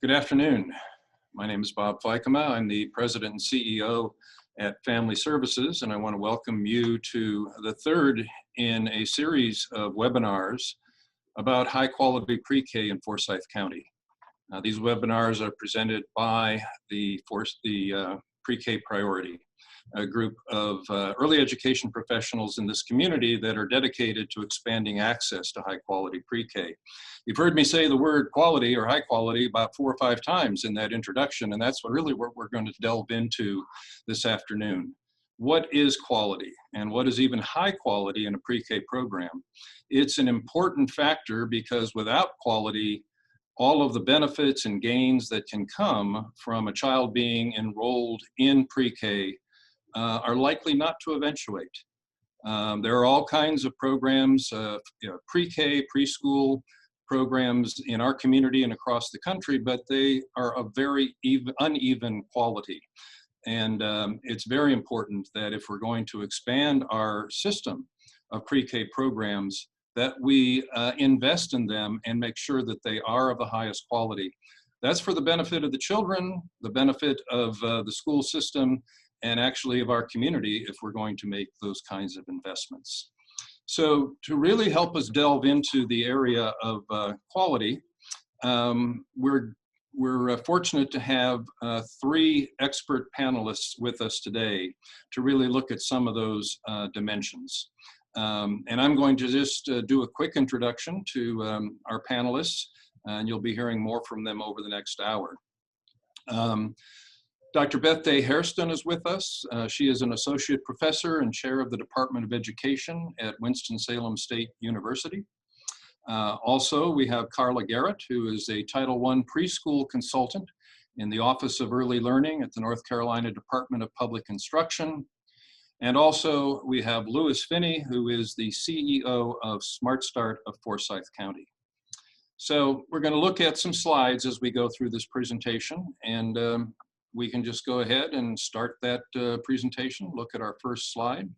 Good afternoon. My name is Bob Feikema. I'm the President and CEO at Family Services, and I want to welcome you to the third in a series of webinars about high-quality pre-K in Forsyth County. These webinars are presented by the Pre-K Priority, a group of early education professionals in this community that are dedicated to expanding access to high-quality pre-K. You've heard me say the word quality or high quality about 4 or 5 times in that introduction, and that's really what we're going to delve into this afternoon. What is quality, and what is even high quality in a pre-K program? It's an important factor because without quality, all of the benefits and gains that can come from a child being enrolled in pre-K are likely not to eventuate. There are all kinds of programs, pre-K, preschool programs in our community and across the country, but they are of very uneven quality. And it's very important that if we're going to expand our system of pre-K programs, that we invest in them and make sure that they are of the highest quality. That's for the benefit of the children, the benefit of the school system, and actually of our community if we're going to make those kinds of investments. So to really help us delve into the area of quality, we're fortunate to have 3 expert panelists with us today to really look at some of those dimensions. And I'm going to just do a quick introduction to our panelists, and you'll be hearing more from them over the next hour. Dr. Beth Day-Hairston is with us. She is an associate professor and chair of the Department of Education at Winston-Salem State University. Also, we have Carla Garrett, who is a Title I preschool consultant in the Office of Early Learning at the North Carolina Department of Public Instruction. And also, we have Louis Finney, who is the CEO of Smart Start of Forsyth County. So we're going to look at some slides as we go through this presentation, and we can just go ahead and start that presentation. Look at our first slide.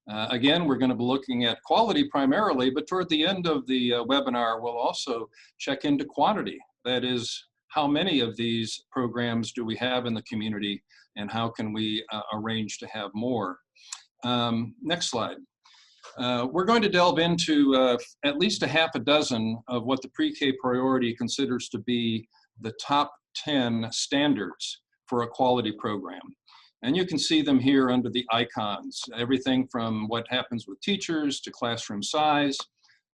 Again, we're going to be looking at quality primarily, but toward the end of the webinar, we'll also check into quantity. That is, how many of these programs do we have in the community, and how can we arrange to have more? Next slide. We're going to delve into at least a half a dozen of what the Pre-K Priority considers to be the top 10 standards for a quality program. And you can see them here under the icons, everything from what happens with teachers to classroom size,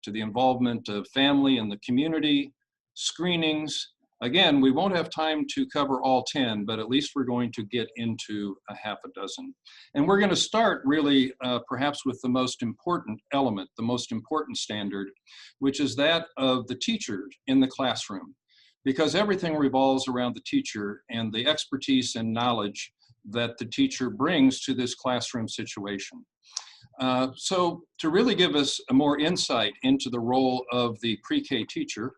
to the involvement of family and the community, screenings. Again, we won't have time to cover all 10, but at least we're going to get into a half a dozen. And we're going to start really perhaps with the most important element, the most important standard, which is that of the teacher in the classroom. Because everything revolves around the teacher and the expertise and knowledge that the teacher brings to this classroom situation. So to really give us a more insight into the role of the pre-K teacher,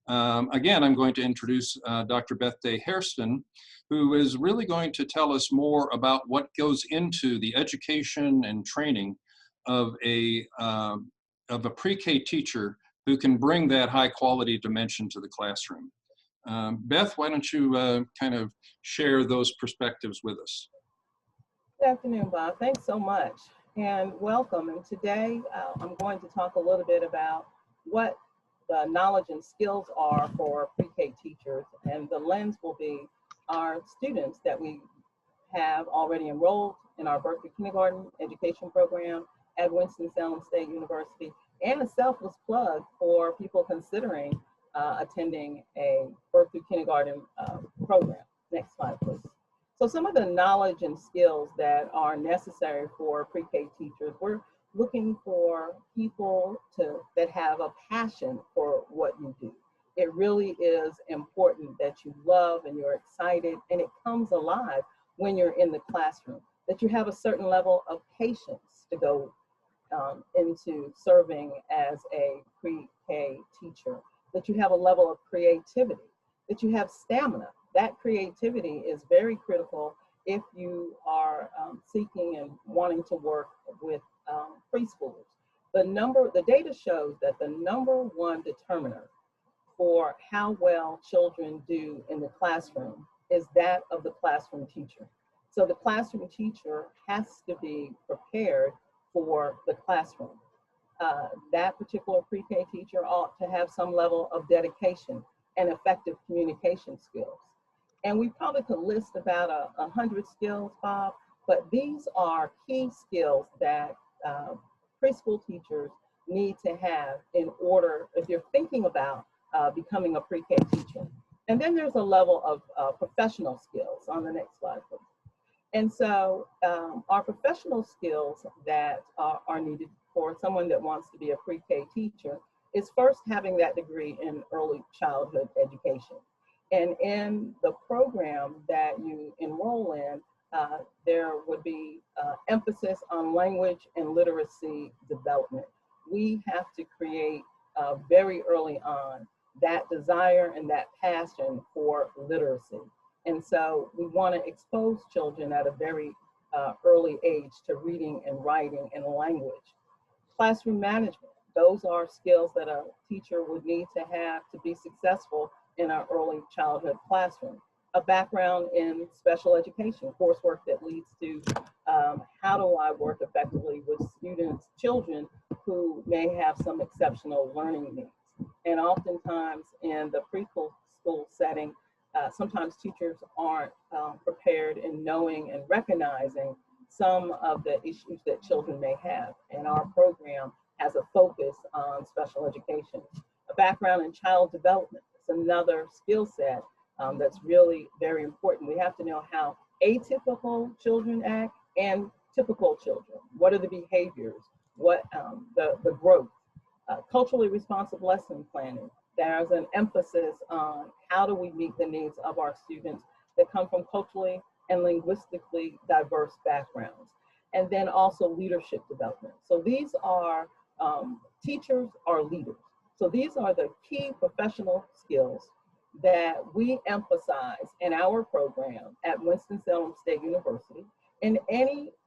again, I'm going to introduce Dr. Beth Day-Hairston, who is really going to tell us more about what goes into the education and training of a pre-K teacher who can bring that high quality dimension to the classroom. Beth, why don't you kind of share those perspectives with us? Good afternoon, Bob. Thanks so much, and welcome. And today I'm going to talk a little bit about what the knowledge and skills are for pre-K teachers, and the lens will be our students that we have already enrolled in our birth through kindergarten education program at Winston-Salem State University, and a selfless plug for people considering attending a birth through kindergarten program. Next slide, please. So some of the knowledge and skills that are necessary for pre-K teachers, we're looking for people that have a passion for what you do. It really is important that you love and you're excited, and it comes alive when you're in the classroom, that you have a certain level of patience to go into serving as a pre-K teacher, that you have a level of creativity, that you have stamina. That creativity is very critical if you are seeking and wanting to work with preschoolers. The data shows that the #1 determiner for how well children do in the classroom is that of the classroom teacher. So the classroom teacher has to be prepared for the classroom. That particular pre-K teacher ought to have some level of dedication and effective communication skills. And we probably could list about 100 skills, Bob, but these are key skills that preschool teachers need to have in order, if you're thinking about becoming a pre-K teacher. And then there's a level of professional skills on the next slide, please. And so our professional skills that are needed for someone that wants to be a pre-K teacher is first having that degree in early childhood education. And in the program that you enroll in, there would be emphasis on language and literacy development. We have to create very early on that desire and that passion for literacy. And so we want to expose children at a very early age to reading and writing and language. Classroom management, those are skills that a teacher would need to have to be successful in our early childhood classroom. A background in special education, coursework that leads to how do I work effectively with students, children who may have some exceptional learning needs. And oftentimes in the preschool school setting, sometimes teachers aren't prepared in knowing and recognizing some of the issues that children may have. And our program has a focus on special education. A background in child development is another skill set that's really very important. We have to know how atypical children act and typical children. What are the behaviors? What the growth? Culturally responsive lesson planning. There's an emphasis on how do we meet the needs of our students that come from culturally and linguistically diverse backgrounds. And then also leadership development. So these are, teachers are leaders. So these are the key professional skills that we emphasize in our program at Winston-Salem State University. And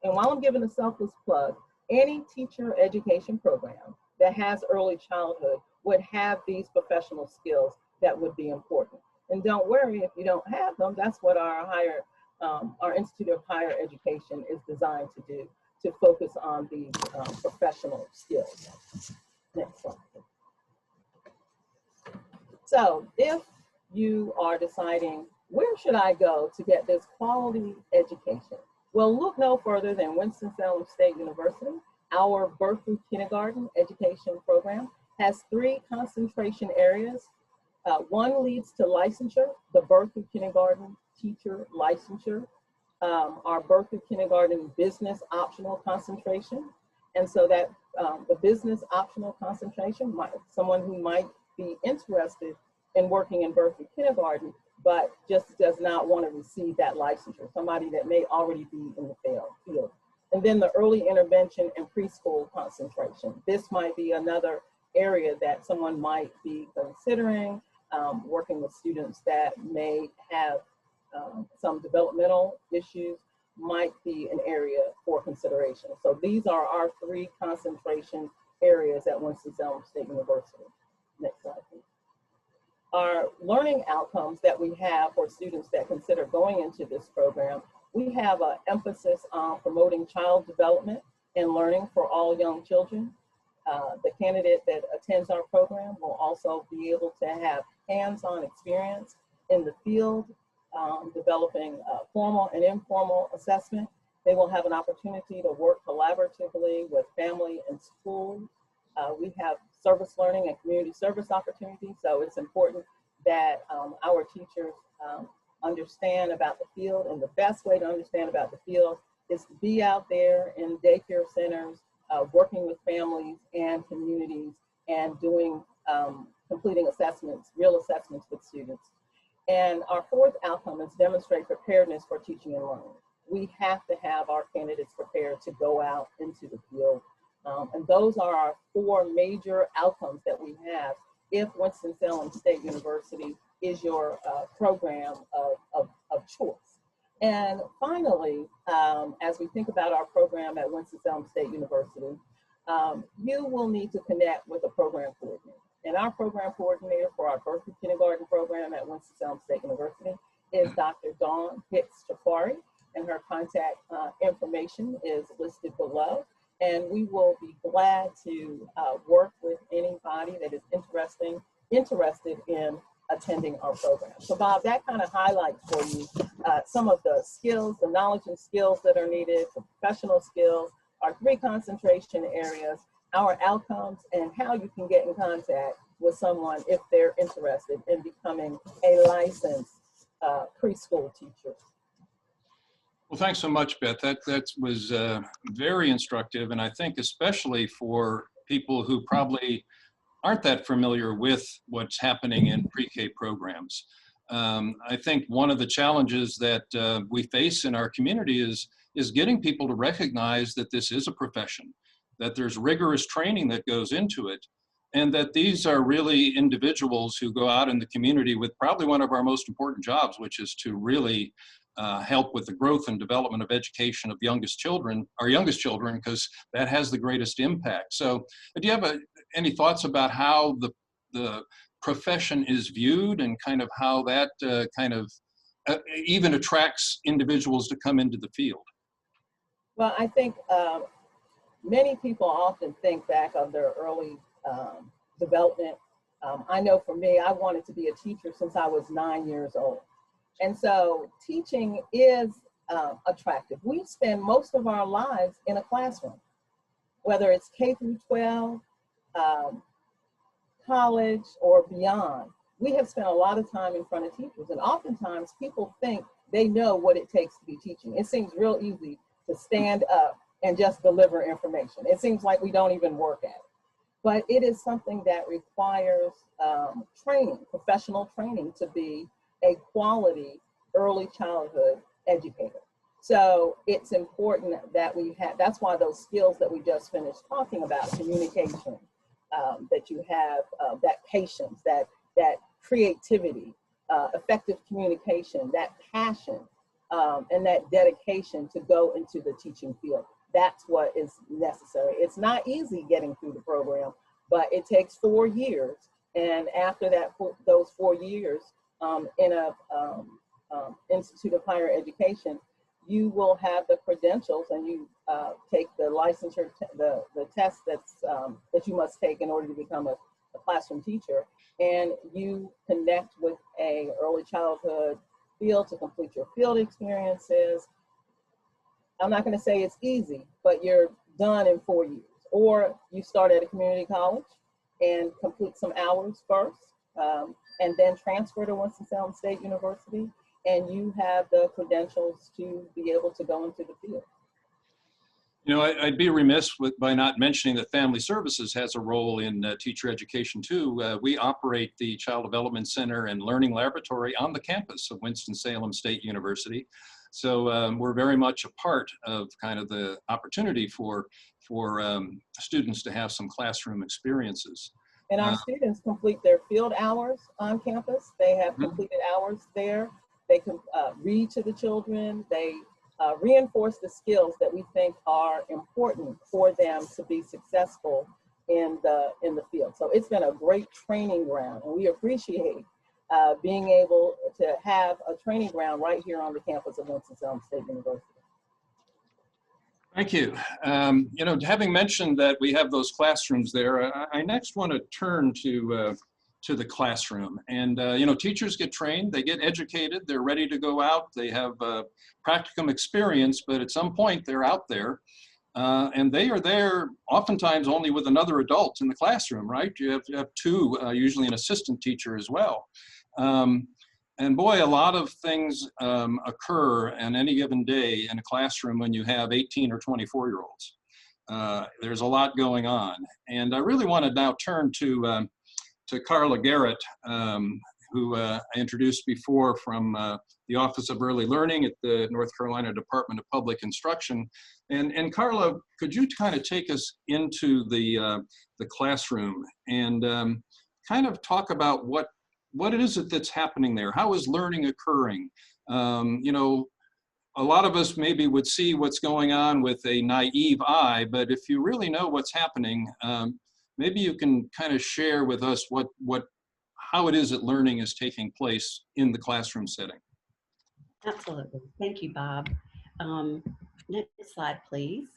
while I'm giving a selfless plug, any teacher education program that has early childhood would have these professional skills that would be important. And don't worry if you don't have them, that's what our Institute of Higher Education is designed to do, to focus on these professional skills. Next slide. So if you are deciding, where should I go to get this quality education? Well, look no further than Winston-Salem State University. Our birth through kindergarten education program has 3 concentration areas. One leads to licensure, the birth through kindergarten teacher licensure, our birth through kindergarten business optional concentration. And so that the business optional concentration, someone who might be interested in working in birth through kindergarten, but just does not want to receive that licensure, somebody that may already be in the field. And then the early intervention and preschool concentration. This might be another area that someone might be considering, working with students that may have some developmental issues, might be an area for consideration. So these are our 3 concentration areas at Winston-Salem State University. Next slide, please. Our learning outcomes that we have for students that consider going into this program, we have an emphasis on promoting child development and learning for all young children. The candidate that attends our program will also be able to have hands-on experience in the field, developing formal and informal assessment. They will have an opportunity to work collaboratively with family and school. We have service learning and community service opportunities, so it's important that our teachers understand about the field, and the best way to understand about the field is to be out there in daycare centers, working with families and communities, and doing, completing assessments, real assessments with students. And our 4th outcome is demonstrate preparedness for teaching and learning. We have to have our candidates prepared to go out into the field. And those are our 4 major outcomes that we have if Winston-Salem State University is your program of choice. And finally, as we think about our program at Winston-Salem State University, you will need to connect with a program coordinator. And our program coordinator for our birth through kindergarten program at Winston-Salem State University is Dr. Dawn Hicks-Jafari, and her contact information is listed below. And we will be glad to work with anybody that is interested in attending our program. So Bob, that kind of highlights for you some of the skills, the knowledge and skills that are needed, the professional skills, our 3 concentration areas, our outcomes, and how you can get in contact with someone if they're interested in becoming a licensed preschool teacher. Well, thanks so much, Beth. That was very instructive, and I think especially for people who probably aren't that familiar with what's happening in pre-K programs. I think one of the challenges that we face in our community is getting people to recognize that this is a profession, that there's rigorous training that goes into it, and that these are really individuals who go out in the community with probably one of our most important jobs, which is to really help with the growth and development of education of our youngest children, because that has the greatest impact. So do you have any thoughts about how the profession is viewed and kind of how that even attracts individuals to come into the field? Well, I think many people often think back of their early development. I know for me, I wanted to be a teacher since I was 9 years old. And so teaching is attractive. We spend most of our lives in a classroom, whether it's K through 12, college, or beyond. We have spent a lot of time in front of teachers, and oftentimes people think they know what it takes to be teaching. It seems real easy to stand up and just deliver information. It seems like we don't even work at it. But it is something that requires training, professional training, to be a quality early childhood educator. So it's important that we have, that's why those skills that we just finished talking about, communication, that you have that patience, that creativity, effective communication, that passion, and that dedication to go into the teaching field. That's what is necessary. It's not easy getting through the program, but it takes 4 years. And after that, those 4 years in a Institute of Higher Education, you will have the credentials, and you take the licensure, the test that you must take in order to become a classroom teacher, and you connect with a early childhood field to complete your field experiences. I'm not going to say it's easy, but you're done in 4 years. Or you start at a community college and complete some hours first, and then transfer to Winston-Salem State University, and you have the credentials to be able to go into the field. You know, I'd be remiss by not mentioning that Family Services has a role in teacher education too. We operate the Child Development Center and Learning Laboratory on the campus of Winston-Salem State University. So we're very much a part of kind of the opportunity for students to have some classroom experiences. And our students complete their field hours on campus. They have completed hours there. They can read to the children. They reinforce the skills that we think are important for them to be successful in the field. So it's been a great training ground, and we appreciate being able to have a training ground right here on the campus of Winston-Salem State University. Thank you. You know, having mentioned that we have those classrooms there, I next want to turn to the classroom. And you know, teachers get trained, they get educated, they're ready to go out, they have practicum experience, but at some point they're out there, and they are there oftentimes only with another adult in the classroom, right? You have two, usually an assistant teacher as well. And boy, a lot of things occur on any given day in a classroom when you have 18 or 24-year-olds. There's a lot going on. And I really want to now turn to Carla Garrett, who I introduced before from the Office of Early Learning at the North Carolina Department of Public Instruction. And Carla, could you kind of take us into the classroom and kind of talk about what it is that's happening there? How is learning occurring? You know, a lot of us maybe would see what's going on with a naive eye, but if you really know what's happening, maybe you can kind of share with us how it is that learning is taking place in the classroom setting. Absolutely. Thank you, Bob. Next slide, please.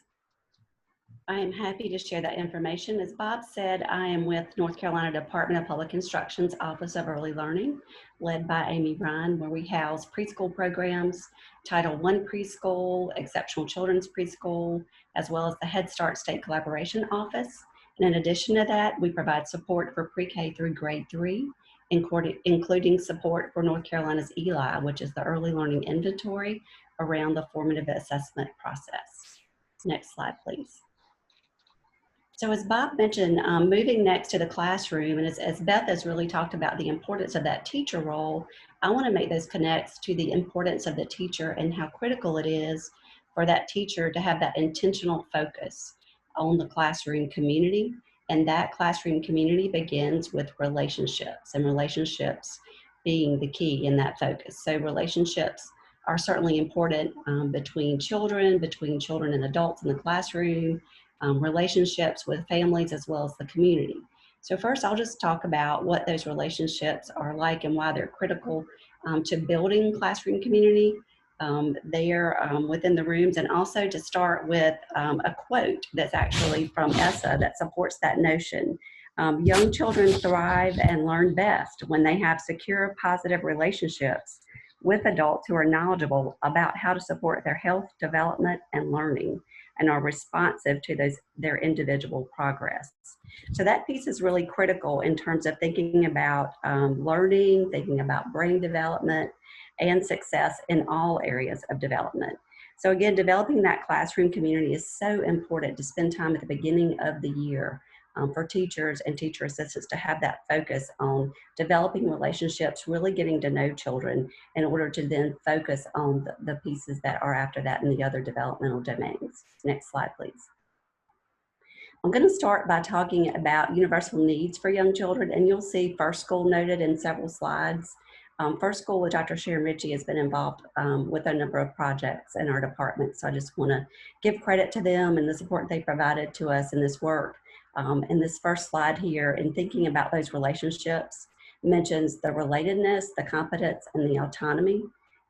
I am happy to share that information. As Bob said, I am with North Carolina Department of Public Instruction's Office of Early Learning, led by Amy Ryan, where we house preschool programs, Title I preschool, Exceptional Children's Preschool, as well as the Head Start State Collaboration Office. And in addition to that, we provide support for pre-K through grade 3, including support for North Carolina's ELI, which is the Early Learning Inventory around the formative assessment process. Next slide, please. So as Bob mentioned, moving next to the classroom, and as Beth has really talked about the importance of that teacher role, I want to make those connects to the importance of the teacher and how critical it is for that teacher to have that intentional focus on the classroom community. And that classroom community begins with relationships, and relationships being the key in that focus. So relationships are certainly important between children and adults in the classroom, relationships with families as well as the community. So first, I'll just talk about what those relationships are like and why they're critical to building classroom community there within the rooms, and also to start with a quote that's actually from ESSA that supports that notion. Young children thrive and learn best when they have secure, positive relationships with adults who are knowledgeable about how to support their health, development, and learning, and are responsive to their individual progress. So that piece is really critical in terms of thinking about learning, thinking about brain development, and success in all areas of development. So again, developing that classroom community is so important to spend time at the beginning of the year for teachers and teacher assistants to have that focus on developing relationships, really getting to know children in order to then focus on the pieces that are after that in the other developmental domains. Next slide, please. I'm going to start by talking about universal needs for young children, and you'll see First School noted in several slides. First School with Dr. Sharon Ritchie has been involved with a number of projects in our department, so I just want to give credit to them and the support they provided to us in this work. In this first slide here, in thinking about those relationships, mentions the relatedness, the competence, and the autonomy.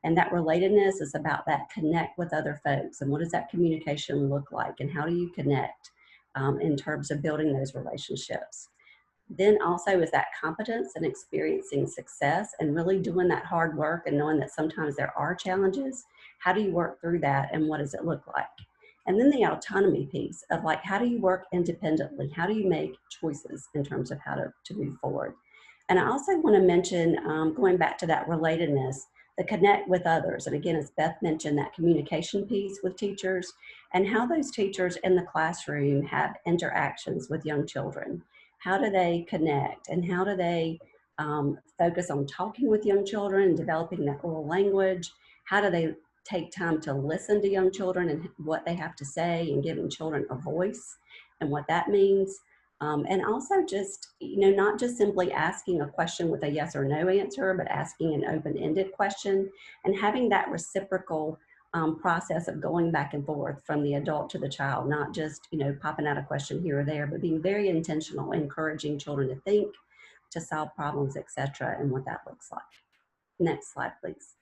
And that relatedness is about that connect with other folks, and what does that communication look like, and how do you connect in terms of building those relationships. Then also is that competence and experiencing success and really doing that hard work and knowing that sometimes there are challenges. How do you work through that, and what does it look like? And then the autonomy piece of like, how do you work independently? How do you make choices in terms of how to move forward? And I also want to mention, going back to that relatedness, the connect with others. And again, as Beth mentioned, that communication piece with teachers and how those teachers in the classroom have interactions with young children. How do they connect, and how do they focus on talking with young children, developing that oral language? How do they take time to listen to young children and what they have to say, and giving children a voice and what that means? And also just, not just simply asking a question with a yes or no answer, but asking an open-ended question and having that reciprocal process of going back and forth from the adult to the child, not just, popping out a question here or there, but being very intentional, encouraging children to think, to solve problems, etc., and what that looks like. Next slide, please.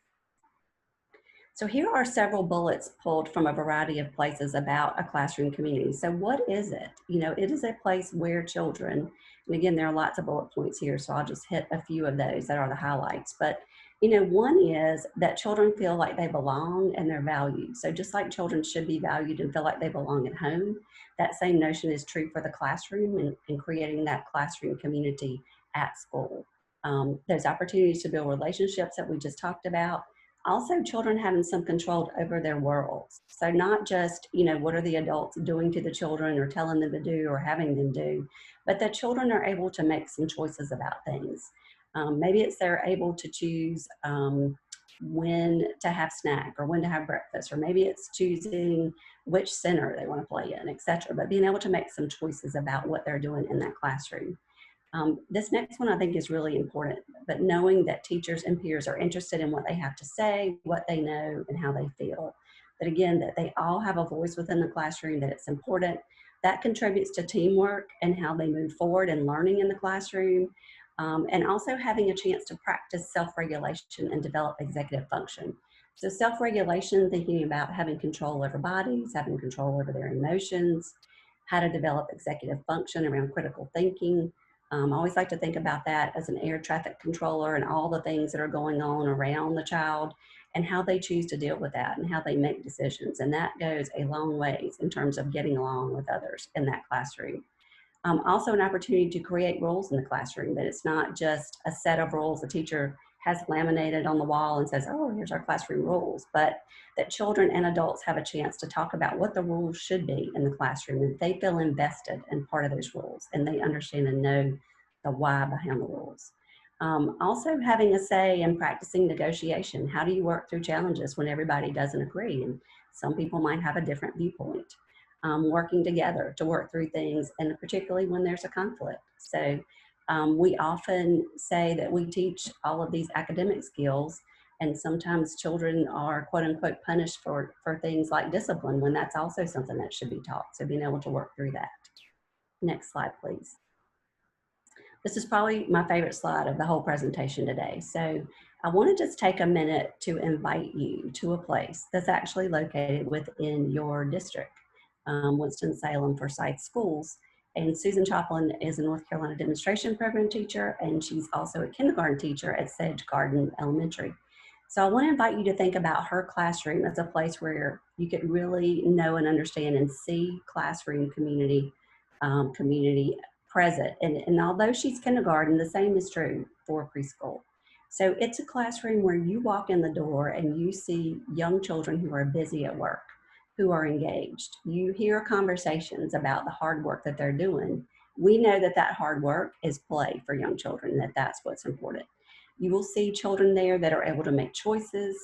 So here are several bullets pulled from a variety of places about a classroom community. So what is it? It is a place where children, and again, there are lots of bullet points here, so I'll just hit a few of those that are the highlights. But, one is that children feel like they belong and they're valued. So just like children should be valued and feel like they belong at home, that same notion is true for the classroom and creating that classroom community at school. There's opportunities to build relationships that we just talked about. Also, children having some control over their worlds. So not just, what are the adults doing to the children or telling them to do or having them do, but that children are able to make some choices about things. Maybe it's they're able to choose when to have snack or when to have breakfast, or maybe it's choosing which center they want to play in, etc. But being able to make some choices about what they're doing in that classroom. This next one I think is really important, but knowing that teachers and peers are interested in what they have to say, what they know, and how they feel. That again, that they all have a voice within the classroom, that it's important That contributes to teamwork and how they move forward and learning in the classroom, and also having a chance to practice self-regulation and develop executive function. So self-regulation, thinking about having control over bodies, having control over their emotions, how to develop executive function around critical thinking. I always like to think about that as an air traffic controller and all the things that are going on around the child and how they choose to deal with that and how they make decisions. And that goes a long ways in terms of getting along with others in that classroom. Also an opportunity to create roles in the classroom, that it's not just a set of roles the teacher has laminated on the wall and says, oh, here's our classroom rules, but that children and adults have a chance to talk about what the rules should be in the classroom, and they feel invested in part of those rules and they understand and know the why behind the rules. Also having a say in practicing negotiation. How do you work through challenges when everybody doesn't agree? And some people might have a different viewpoint. Working together to work through things, and particularly when there's a conflict. So we often say that we teach all of these academic skills, and sometimes children are quote unquote punished for things like discipline, when that's also something that should be taught. So being able to work through that. Next slide, please. This is probably my favorite slide of the whole presentation today. So I want to just take a minute to invite you to a place that's actually located within your district. Winston-Salem Forsyth schools. And Susan Choplin is a North Carolina demonstration program teacher, and she's also a kindergarten teacher at Sedge Garden Elementary. So I want to invite you to think about her classroom as a place where you could really know and understand and see classroom community present. And although she's kindergarten, the same is true for preschool. So it's a classroom where you walk in the door and you see young children who are busy at work, who are engaged. You hear conversations about the hard work that they're doing. We know that that hard work is play for young children, that that's what's important. You will see children there that are able to make choices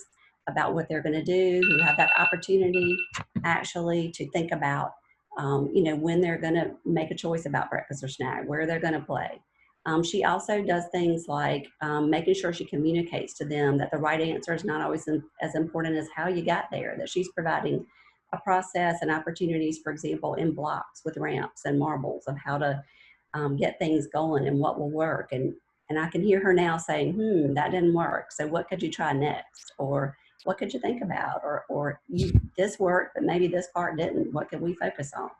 about what they're gonna do, who have that opportunity actually to think about, when they're gonna make a choice about breakfast or snack, where they're gonna play. She also does things like making sure she communicates to them that the right answer is not always as important as how you got there, that she's providing a process and opportunities, for example, in blocks with ramps and marbles of how to get things going and what will work. And I can hear her now saying, that didn't work. So what could you try next? Or what could you think about? Or this worked, but maybe this part didn't. What could we focus on?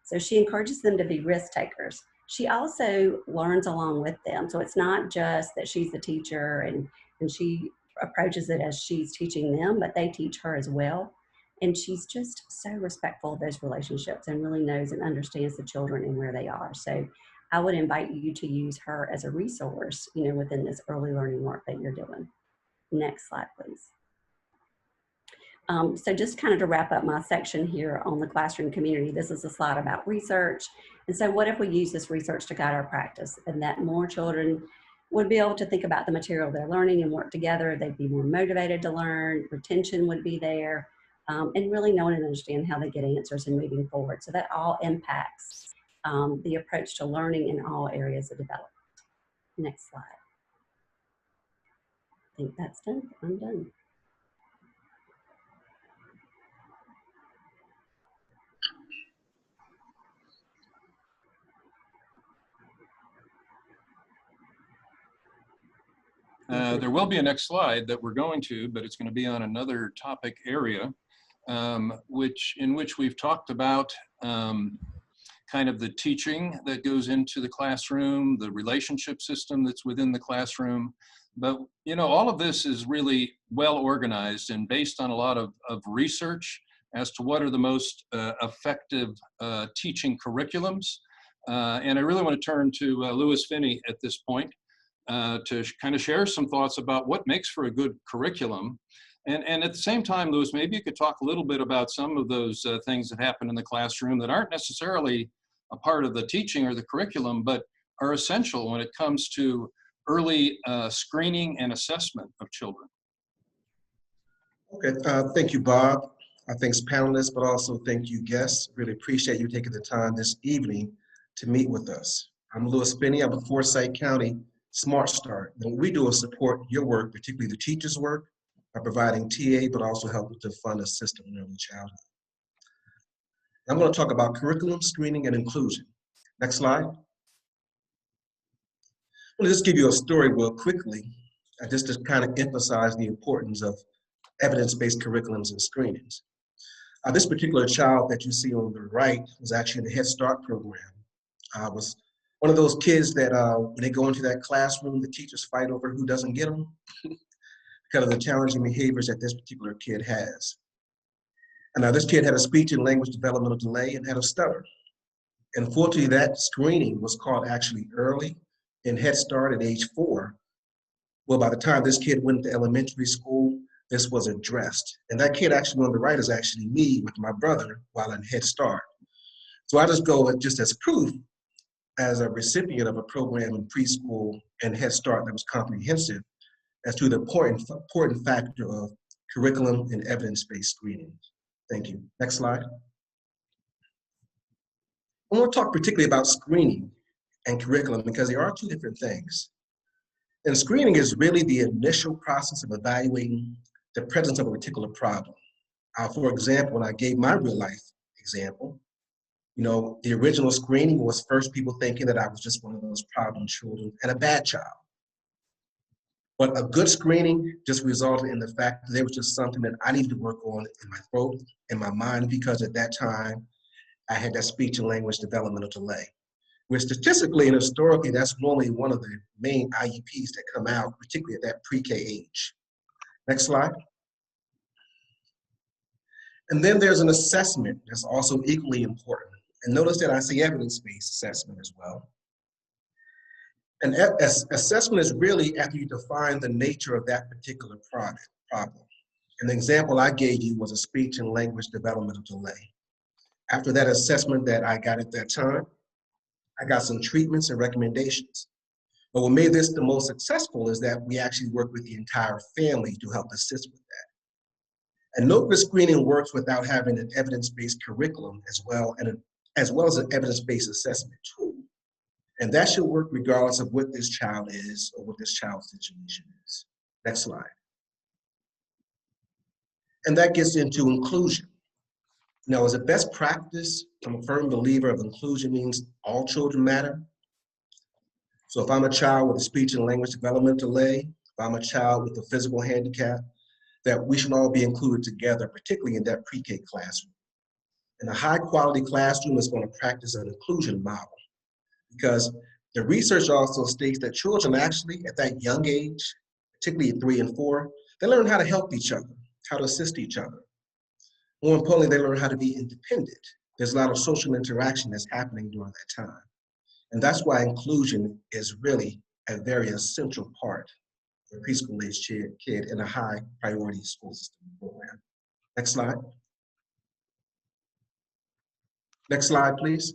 So she encourages them to be risk takers. She also learns along with them. So it's not just that she's the teacher and she approaches it as she's teaching them, but they teach her as well. And she's just so respectful of those relationships and really knows and understands the children and where they are. So I would invite you to use her as a resource, within this early learning work that you're doing. Next slide, please. So just kind of to wrap up my section here on the classroom community, this is a slide about research. And so what if we use this research to guide our practice, and that more children would be able to think about the material they're learning and work together. They'd be more motivated to learn, retention would be there, and really knowing and understand how they get answers and moving forward. So that all impacts the approach to learning in all areas of development. Next slide. I think that's done. I'm done. There will be a next slide that we're going to, but it's going to be on another topic area, in which we've talked about kind of the teaching that goes into the classroom, the relationship system that's within the classroom. But, all of this is really well organized and based on a lot of research as to what are the most effective teaching curriculums. And I really want to turn to Louis Finney at this point to kind of share some thoughts about what makes for a good curriculum. And at the same time, Louis, maybe you could talk a little bit about some of those things that happen in the classroom that aren't necessarily a part of the teaching or the curriculum, but are essential when it comes to early screening and assessment of children. Okay, thank you, Bob. Thanks, panelists, but also thank you, guests. Really appreciate you taking the time this evening to meet with us. I'm Louis Finney. I'm with Forsyth County Smart Start. And what we do is support your work, particularly the teachers' work, by providing TA, but also help to fund a system in early childhood. I'm going to talk about curriculum, screening, and inclusion. Next slide. I'll just give you a story real quickly, just to kind of emphasize the importance of evidence-based curriculums and screenings. This particular child that you see on the right was actually in the Head Start program. Was one of those kids that when they go into that classroom, the teachers fight over who doesn't get them because of the challenging behaviors that this particular kid has. And now this kid had a speech and language developmental delay and had a stutter. And fortunately, that screening was caught actually early in Head Start at age 4. Well, by the time this kid went to elementary school, this was addressed. And that kid actually on the right is actually me with my brother while in Head Start. So I just go just as proof as a recipient of a program in preschool and Head Start that was comprehensive as to the important factor of curriculum and evidence-based screening. Thank you. Next slide. I want to talk particularly about screening and curriculum because they are two different things. And screening is really the initial process of evaluating the presence of a particular problem. For example, when I gave my real life example, you know, the original screening was first people thinking that I was just one of those problem children and a bad child. But a good screening just resulted in the fact that there was just something that I needed to work on in my throat, in my mind, because at that time, I had that speech and language developmental delay, which statistically and historically, that's normally one of the main IEPs that come out, particularly at that pre-K age. Next slide. And then there's an assessment that's also equally important. And notice that I say evidence-based assessment as well. And assessment is really after you define the nature of that particular problem. And the example I gave you was a speech and language developmental delay. After that assessment that I got at that time, I got some treatments and recommendations. But what made this the most successful is that we actually worked with the entire family to help assist with that. And note the screening works without having an evidence-based curriculum as well as an evidence-based assessment tool. And that should work regardless of what this child is or what this child's situation is. Next slide. And that gets into inclusion. Now, as a best practice, I'm a firm believer of inclusion means all children matter. So if I'm a child with a speech and language development delay, if I'm a child with a physical handicap, that we should all be included together, particularly in that pre-K classroom. And a high quality classroom is going to practice an inclusion model because the research also states that children actually at that young age, particularly at 3 and 4, they learn how to help each other, how to assist each other. More importantly, they learn how to be independent. There's a lot of social interaction that's happening during that time. And that's why inclusion is really a very essential part of a preschool age kid in a high priority school system program. Next slide. Next slide, please.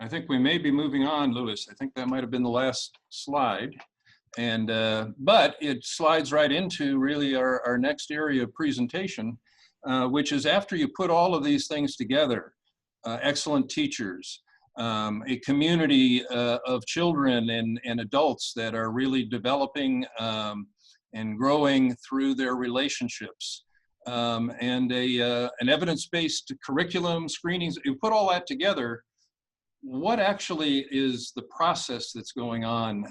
I think we may be moving on, Louis. I think that might have been the last slide. And, but it slides right into really our next area of presentation, which is after you put all of these things together, excellent teachers, a community of children and adults that are really developing and growing through their relationships, and an evidence-based curriculum, screenings. You put all that together, what actually is the process that's going on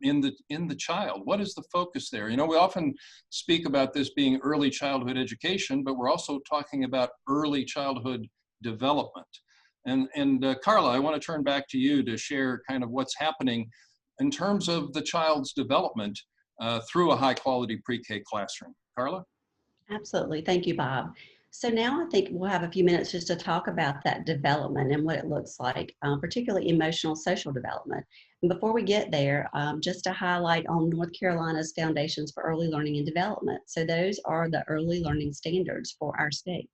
in the child? What is the focus there? You know, we often speak about this being early childhood education, but we're also talking about early childhood development. And Carla, I want to turn back to you to share kind of what's happening in terms of the child's development through a high quality pre-K classroom. Carla? Absolutely. Thank you, Bob. So now I think we'll have a few minutes just to talk about that development and what it looks like, particularly emotional social development. And before we get there, just to highlight on North Carolina's Foundations for Early Learning and Development. So those are the early learning standards for our state.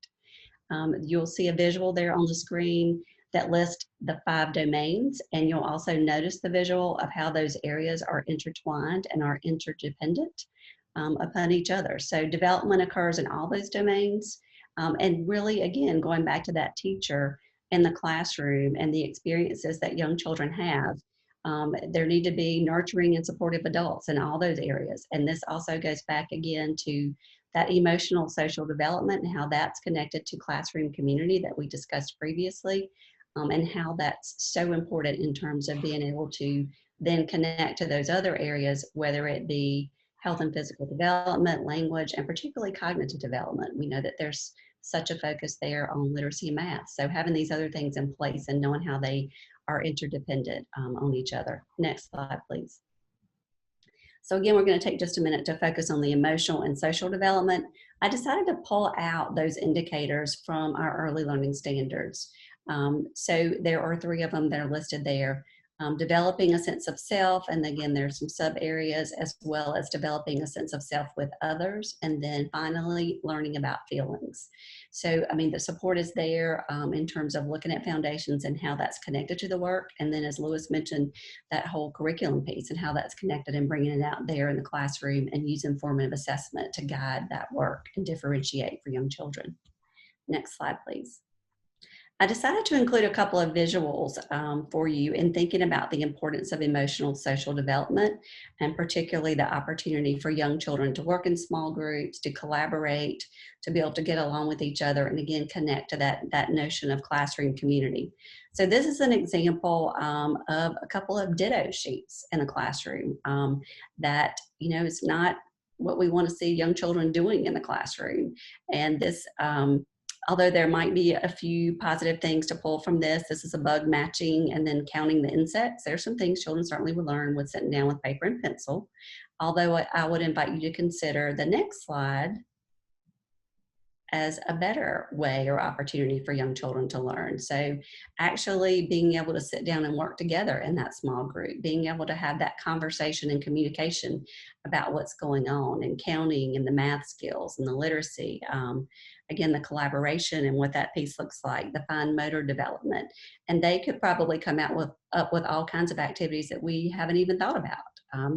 You'll see a visual there on the screen that lists the 5 domains, and you'll also notice the visual of how those areas are intertwined and are interdependent upon each other. So development occurs in all those domains. And really, again, going back to that teacher in the classroom and the experiences that young children have, There need to be nurturing and supportive adults in all those areas. And this also goes back again to that emotional social development and how that's connected to classroom community that we discussed previously, and how that's so important in terms of being able to then connect to those other areas, whether it be health and physical development, language, and particularly cognitive development. We know that there's such a focus there on literacy and math. So having these other things in place and knowing how they are interdependent on each other. Next slide, please. So again, we're going to take just a minute to focus on the emotional and social development. I decided to pull out those indicators from our early learning standards. So there are 3 of them that are listed there. Developing a sense of self, and again, there's some sub areas, as well as developing a sense of self with others, and then finally learning about feelings. So, I mean, the support is there in terms of looking at foundations and how that's connected to the work. And then as Louis mentioned, that whole curriculum piece and how that's connected and bringing it out there in the classroom and using formative assessment to guide that work and differentiate for young children. Next slide, please. I decided to include a couple of visuals for you in thinking about the importance of emotional social development, and particularly the opportunity for young children to work in small groups, to collaborate, to be able to get along with each other, and again, connect to that notion of classroom community. So this is an example of a couple of ditto sheets in a classroom that, you know, is not what we want to see young children doing in the classroom. And this, although there might be a few positive things to pull from this, this is a bug matching and then counting the insects. There's some things children certainly would learn with sitting down with paper and pencil. Although I would invite you to consider the next slide as a better way or opportunity for young children to learn. So actually being able to sit down and work together in that small group, being able to have that conversation and communication about what's going on, and counting and the math skills and the literacy, again, the collaboration and what that piece looks like, the fine motor development. And they could probably come out up with all kinds of activities that we haven't even thought about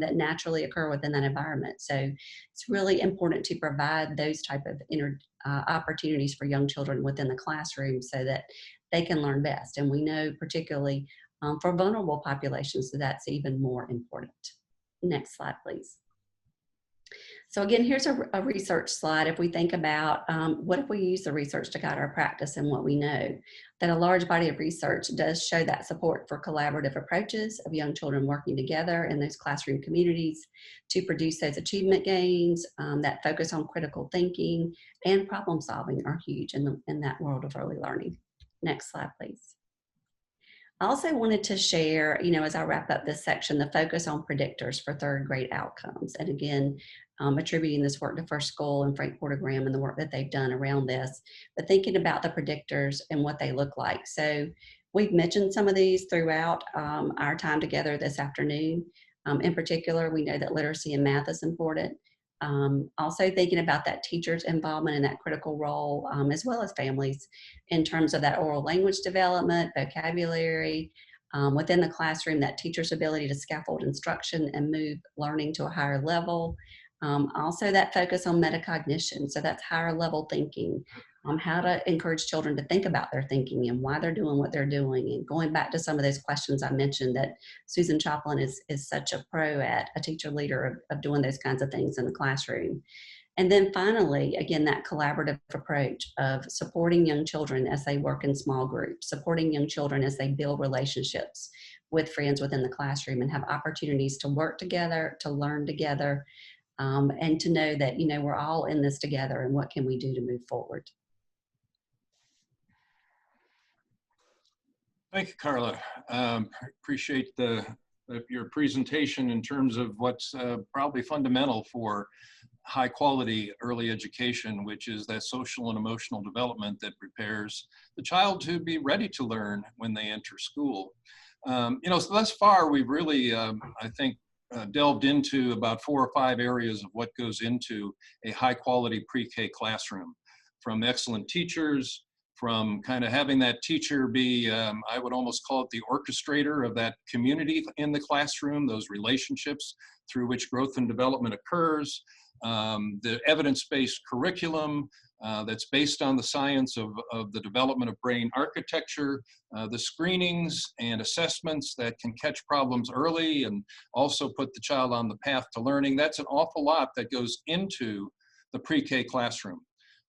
that naturally occur within that environment. So it's really important to provide those type of opportunities for young children within the classroom so that they can learn best. And we know particularly for vulnerable populations, that's even more important. Next slide, please. So again, here's a research slide. If we think about what if we use the research to guide our practice, and what we know, that a large body of research does show that support for collaborative approaches of young children working together in those classroom communities to produce those achievement gains that focus on critical thinking and problem solving are huge in that world of early learning. Next slide, please. I also wanted to share, you know, as I wrap up this section, the focus on predictors for 3rd grade outcomes. And again, attributing this work to First School and Frank Porter Graham and the work that they've done around this, but thinking about the predictors and what they look like. So we've mentioned some of these throughout our time together this afternoon. In particular, we know that literacy and math is important. Also thinking about that teacher's involvement in that critical role, as well as families in terms of that oral language development, vocabulary, within the classroom, that teacher's ability to scaffold instruction and move learning to a higher level. Also that focus on metacognition, so that's higher level thinking, how to encourage children to think about their thinking and why they're doing what they're doing, and going back to some of those questions I mentioned that Susan Choplin is such a pro at, a teacher leader of doing those kinds of things in the classroom. And then finally, again, that collaborative approach of supporting young children as they work in small groups, supporting young children as they build relationships with friends within the classroom and have opportunities to work together, to learn together, and to know that, you know, we're all in this together and what can we do to move forward. Thank you, Carla. Appreciate your presentation in terms of what's probably fundamental for high quality early education, which is that social and emotional development that prepares the child to be ready to learn when they enter school. You know, so thus far we've really, I think, delved into about 4 or 5 areas of what goes into a high quality pre-K classroom, from excellent teachers, from kind of having that teacher be, I would almost call it the orchestrator of that community in the classroom, those relationships through which growth and development occurs, the evidence-based curriculum that's based on the science of the development of brain architecture, the screenings and assessments that can catch problems early and also put the child on the path to learning. That's an awful lot that goes into the pre-K classroom.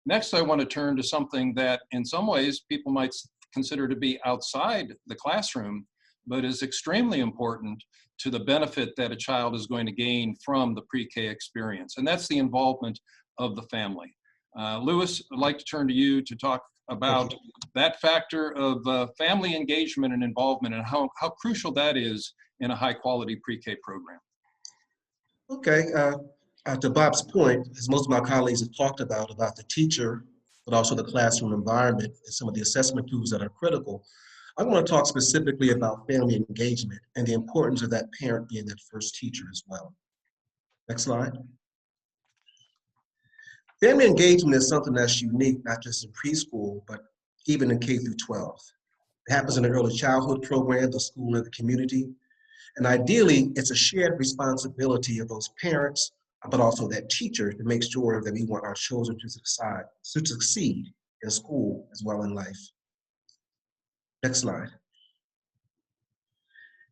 Next, I want to turn to something that in some ways people might consider to be outside the classroom, but is extremely important to the benefit that a child is going to gain from the pre-K experience, and that's the involvement of the family. Louis, I'd like to turn to you to talk about that factor of family engagement and involvement and how crucial that is in a high-quality pre-K program. Okay, to Bob's point, as most of my colleagues have talked about the teacher, but also the classroom environment and some of the assessment tools that are critical, I want to talk specifically about family engagement and the importance of that parent being that first teacher as well. Next slide. Family engagement is something that's unique, not just in preschool, but even in K through 12. It happens in the early childhood program, the school, and the community. And ideally, it's a shared responsibility of those parents, but also that teacher to make sure that we want our children to succeed in school as well in life. Next slide.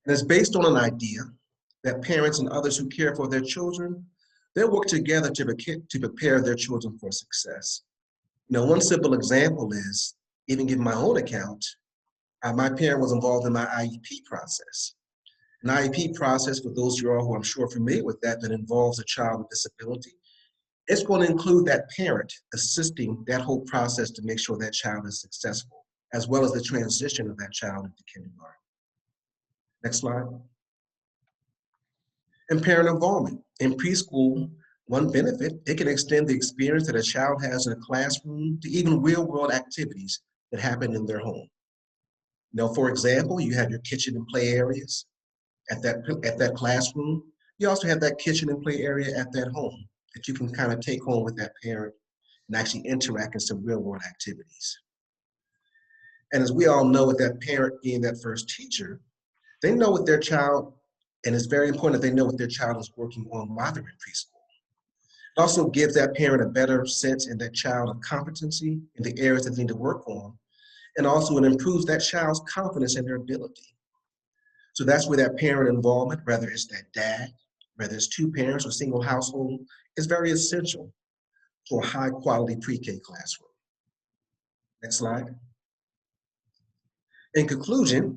And it's based on an idea that parents and others who care for their children, they'll work together to prepare their children for success. You know, one simple example is, even given my own account, my parent was involved in my IEP process. An IEP process, for those of you all who I'm sure are familiar with that involves a child with disability, it's going to include that parent assisting that whole process to make sure that child is successful, as well as the transition of that child into kindergarten. Next slide. And parent involvement. In preschool, one benefit, it can extend the experience that a child has in a classroom to even real-world activities that happen in their home. Now, for example, you have your kitchen and play areas at that classroom. You also have that kitchen and play area at that home that you can kind of take home with that parent and actually interact in some real-world activities. And as we all know, with that parent being that first teacher, they know what their child, and it's very important that they know what their child is working on while they're in preschool. It also gives that parent a better sense in that child of competency in the areas that they need to work on. And also it improves that child's confidence in their ability. So that's where that parent involvement, whether it's that dad, whether it's two parents or single household, is very essential to a high quality pre-K classroom. Next slide. In conclusion,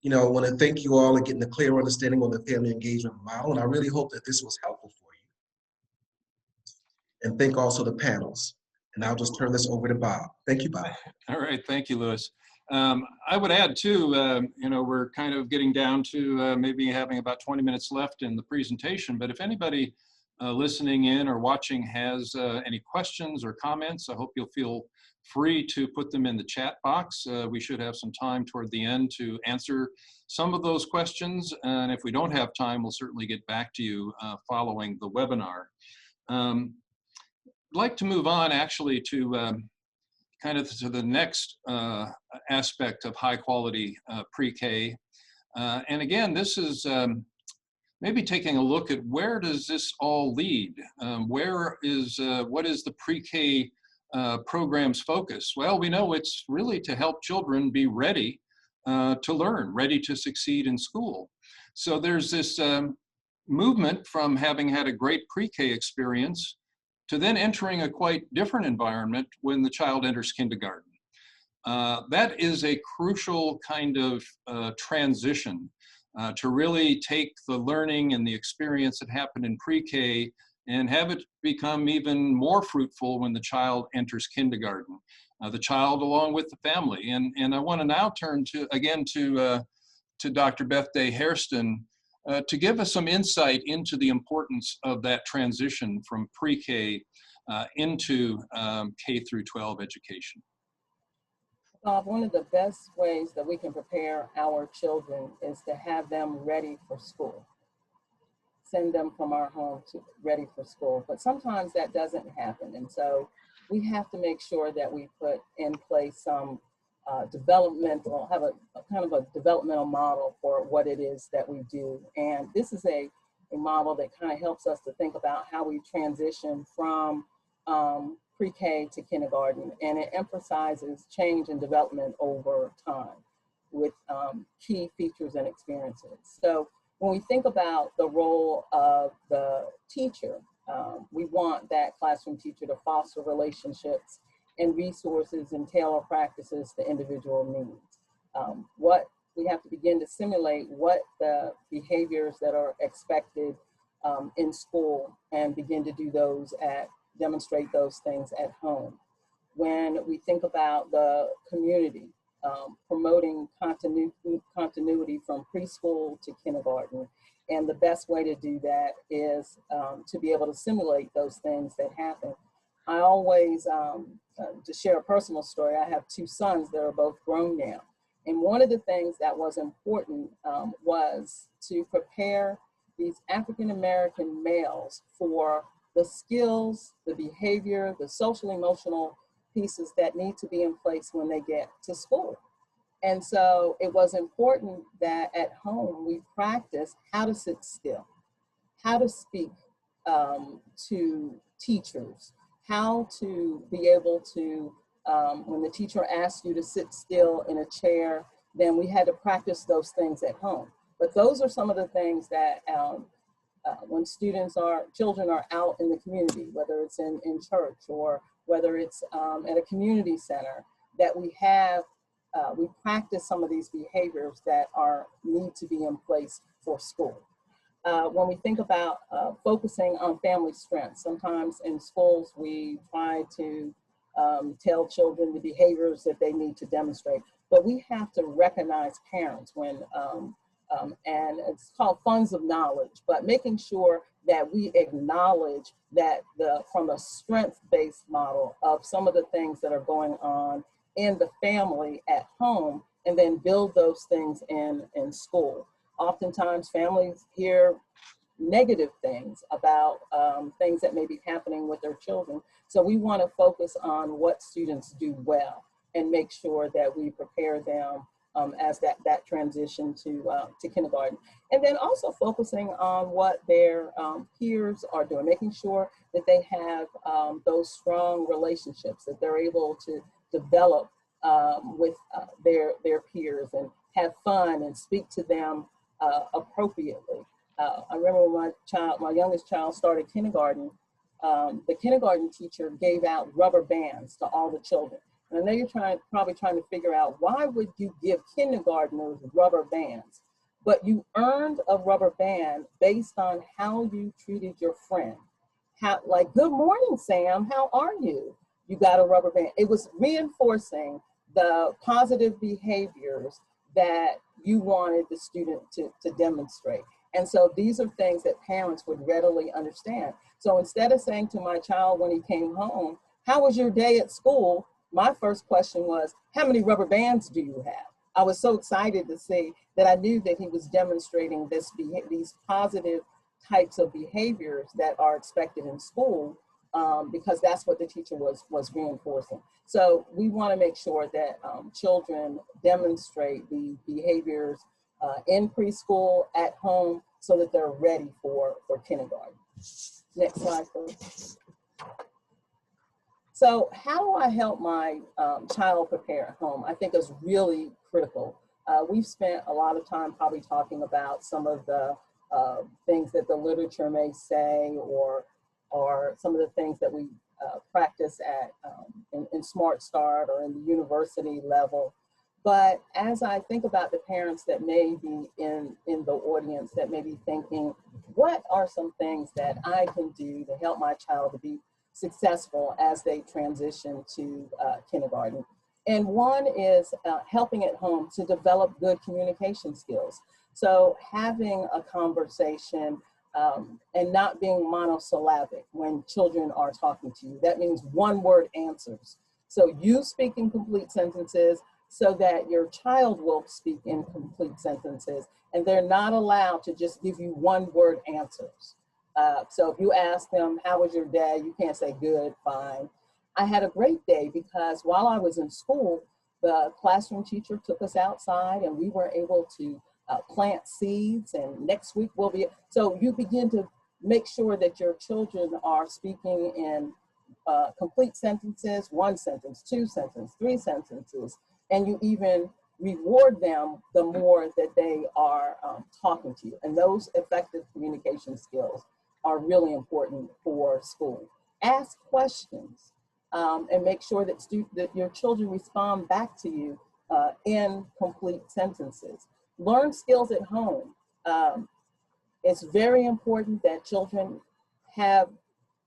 you know, I want to thank you all and getting a clear understanding on the family engagement model, and I really hope that this was helpful for you. And thank also the panels. And I'll just turn this over to Bob. Thank you, Bob. All right, thank you, Louis. I would add too, you know, we're kind of getting down to maybe having about 20 minutes left in the presentation, but if anybody listening in or watching has any questions or comments, I hope you'll feel free to put them in the chat box. We should have some time toward the end to answer some of those questions, and if we don't have time, we'll certainly get back to you following the webinar. I'd like to move on actually to kind of to the next aspect of high quality pre-K. And again, this is maybe taking a look at where does this all lead? What is the pre-K program's focus? Well, we know it's really to help children be ready to learn, ready to succeed in school. So there's this movement from having had a great pre-K experience to then entering a quite different environment when the child enters kindergarten. That is a crucial kind of transition to really take the learning and the experience that happened in pre-K and have it become even more fruitful when the child enters kindergarten. The child along with the family. And I want to now turn to Dr. Beth Day-Hairston to give us some insight into the importance of that transition from pre-K into K through 12 education. Bob, one of the best ways that we can prepare our children is to have them ready for school. Send them from our home to ready for school. But sometimes that doesn't happen. And so we have to make sure that we put in place some have a kind of a developmental model for what it is that we do. And this is a a model that kind of helps us to think about how we transition from pre-K to kindergarten, and it emphasizes change and development over time with key features and experiences. So when we think about the role of the teacher, we want that classroom teacher to foster relationships and resources and tailor practices to individual needs. What we have to begin to simulate what the behaviors that are expected in school and begin to do those demonstrate those things at home. When we think about the community, promoting continuity from preschool to kindergarten, and the best way to do that is to be able to simulate those things that happen. I always, to share a personal story, I have two sons that are both grown now. And one of the things that was important was to prepare these African-American males for the skills, the behavior, the social emotional pieces that need to be in place when they get to school. And so it was important that at home we practice how to sit still, how to speak to teachers, how to be able to, when the teacher asks you to sit still in a chair, then we had to practice those things at home. But those are some of the things that when children are out in the community, whether it's in church or whether it's at a community center, that we practice some of these behaviors that need to be in place for school. When we think about focusing on family strength, sometimes in schools we try to tell children the behaviors that they need to demonstrate, but we have to recognize parents when, and it's called funds of knowledge, but making sure that we acknowledge that from a strength-based model of some of the things that are going on in the family at home, and then build those things in school. Oftentimes families hear negative things about things that may be happening with their children. So we want to focus on what students do well and make sure that we prepare them as that transition to kindergarten. And then also focusing on what their peers are doing, making sure that they have those strong relationships, that they're able to develop with their peers and have fun and speak to them appropriately. I remember when my youngest child started kindergarten, the kindergarten teacher gave out rubber bands to all the children. And I know you're probably trying to figure out, why would you give kindergartners rubber bands? But you earned a rubber band based on how you treated your friend. Like, good morning, Sam, how are you? You got a rubber band. It was reinforcing the positive behaviors that you wanted the student to demonstrate. And so these are things that parents would readily understand. So instead of saying to my child when he came home, how was your day at school? My first question was, how many rubber bands do you have? I was so excited to see that I knew that he was demonstrating these positive types of behaviors that are expected in school, because that's what the teacher was reinforcing. So we want to make sure that children demonstrate the behaviors in preschool, at home, so that they're ready for kindergarten. Next slide, please. So how do I help my child prepare at home? I think is really critical. We've spent a lot of time probably talking about some of the things that the literature may say, or some of the things that we practice at in Smart Start or in the university level. But as I think about the parents that may be in the audience that may be thinking, what are some things that I can do to help my child to be successful as they transition to kindergarten? And one is helping at home to develop good communication skills. So having a conversation and not being monosyllabic when children are talking to you. That means one word answers. So you speak in complete sentences so that your child will speak in complete sentences, and they're not allowed to just give you one word answers. So if you ask them, how was your day? You can't say good, fine. I had a great day, because while I was in school, the classroom teacher took us outside and we were able to plant seeds, and next week we'll be, so you begin to make sure that your children are speaking in complete sentences, 1 sentence, 2 sentences, 3 sentences, and you even reward them the more that they are talking to you. And those effective communication skills are really important for school. Ask questions and make sure that your children respond back to you in complete sentences. Learn skills at home. It's very important that children have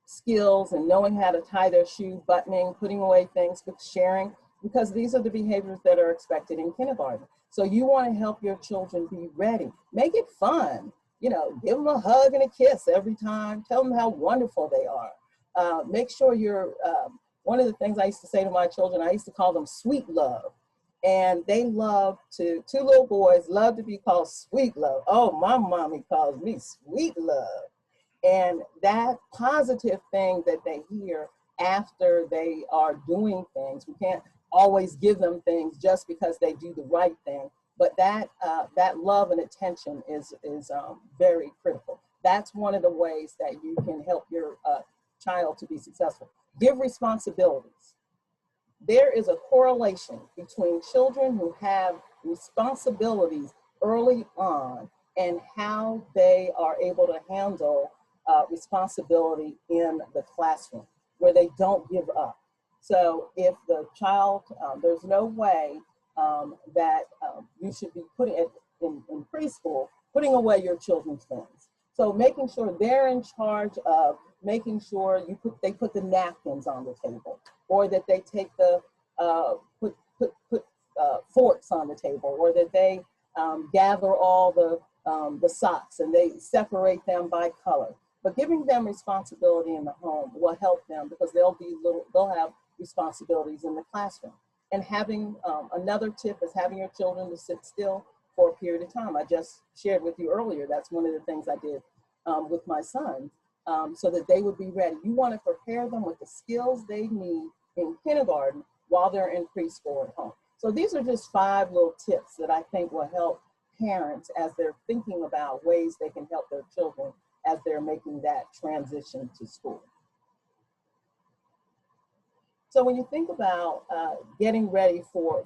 skills and knowing how to tie their shoe, buttoning, putting away things, sharing, because these are the behaviors that are expected in kindergarten. So you want to help your children be ready. Make it fun. You know, give them a hug and a kiss every time. Tell them how wonderful they are. Make sure you're, one of the things I used to say to my children, I used to call them sweet love. And they love to, 2 little boys love to be called sweet love. Oh, my mommy calls me sweet love. And that positive thing that they hear after they are doing things, we can't always give them things just because they do the right thing, but that love and attention is very critical. That's one of the ways that you can help your child to be successful. Give responsibilities. There is a correlation between children who have responsibilities early on and how they are able to handle responsibility in the classroom, where they don't give up. So if the child, there's no way that you should be putting it in preschool, putting away your children's things. So making sure they're in charge of making sure they put the napkins on the table, or that they take the put forks on the table, or that they gather all the socks and they separate them by color. But giving them responsibility in the home will help them, because they'll have responsibilities in the classroom. And having another tip is having your children to sit still for a period of time. I just shared with you earlier, that's one of the things I did with my son, so that they would be ready. You want to prepare them with the skills they need in kindergarten while they're in preschool at home. So these are just 5 little tips that I think will help parents as they're thinking about ways they can help their children as they're making that transition to school. So when you think about getting ready for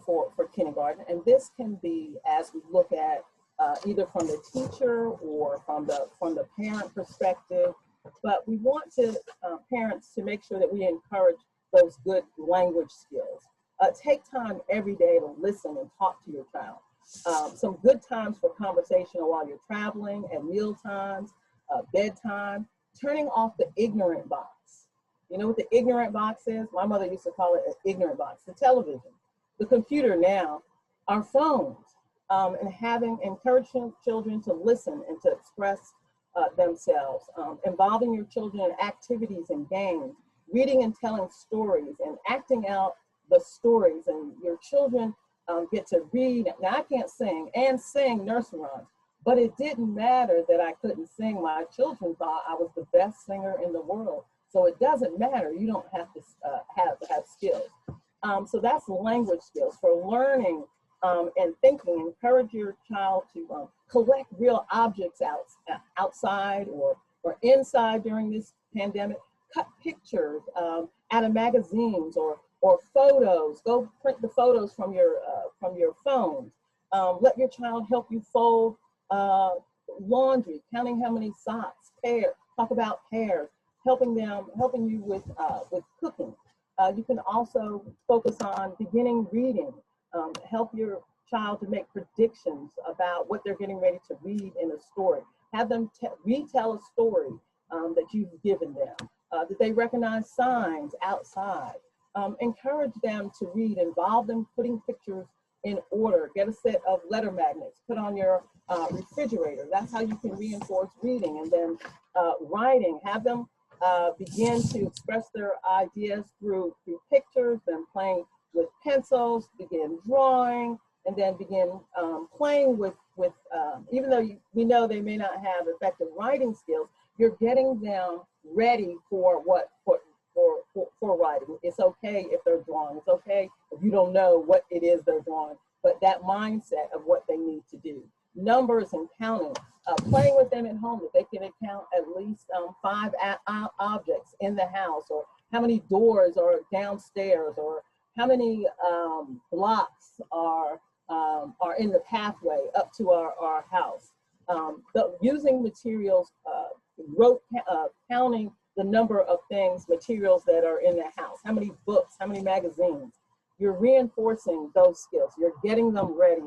kindergarten, and this can be as we look at either from the teacher or from the parent perspective, but we want parents to make sure that we encourage those good language skills. Take time every day to listen and talk to your child. Some good times for conversation while you're traveling, at meal times, bedtime, turning off the ignorant box. You know what the ignorant box is? My mother used to call it an ignorant box. The television, the computer now, our phones, and encouraging children to listen and to express themselves, involving your children in activities and games, reading and telling stories and acting out the stories, and your children get to read. Now I can't sing and sing nursery rhymes, but it didn't matter that I couldn't sing. My children thought I was the best singer in the world. So it doesn't matter. You don't have to have skills. So that's language skills for learning and thinking. Encourage your child to collect real objects outside or inside during this pandemic. Cut pictures out of magazines or photos. Go print the photos from your phones. Let your child help you fold laundry, counting how many socks, pairs. Talk about pairs. Helping you with cooking. You can also focus on beginning reading. Help your child to make predictions about what they're getting ready to read in a story. Have them retell a story that you've given them. That they recognize signs outside. Encourage them to read. Involve them putting pictures in order. Get a set of letter magnets. Put on your refrigerator. That's how you can reinforce reading. And then writing. Have them begin to express their ideas through pictures, then playing with pencils, begin drawing, and then begin playing with even though we know they may not have effective writing skills, you're getting them ready for writing. It's okay if they're drawing. It's okay if you don't know what it is they're drawing, but that mindset of what they need to do. numbers and counting, playing with them at home, if they can count at least 5 objects in the house, or how many doors are downstairs, or how many blocks are in the pathway up to our house. Using materials, counting the number of things, materials that are in the house, how many books, how many magazines. You're reinforcing those skills. You're getting them ready